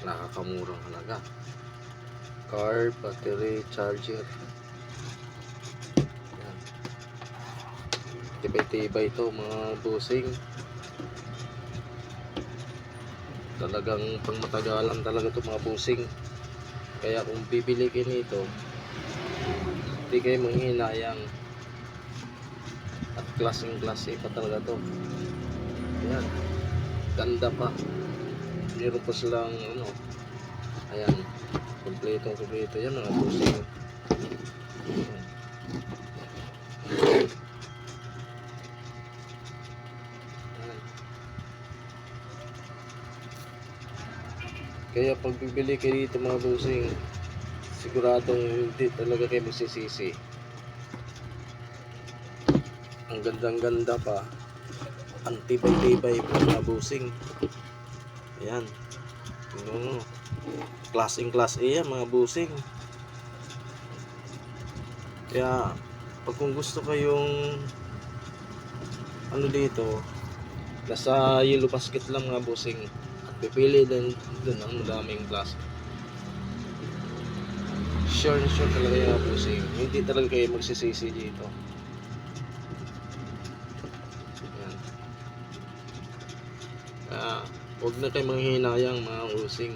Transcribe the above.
nakakamurang halaga. Car battery charger. Yan. Tibay-tibay ito mga busing. Talagang pangmatagalan talaga ito mga busing. Kaya kung bibili kayo nito, hindi kayo manghihinayang. At klaseng-klase pa talaga ito. Ayan. Ganda pa. Meron pa silang ano. Ayan. Kompleto yan mga busing. Ayan. Ayan. Kaya pag bibili kayo dito mga busing, siguradong hindi talaga kayo magsisisi. Ang gandang-ganda pa. Ang tibay-tibay pa mga busing. Ayan. Klaseng-klase yan mga busing. Kaya pag kung gusto kayong ano dito, nasa yellow basket lang mga busing. At pipili din dun ang madaming klase. Sure talaga yung mga busing. Hindi talaga kayo magsisisi dito. Ayan. Kaya huwag na kayo manghihinayang mga busing.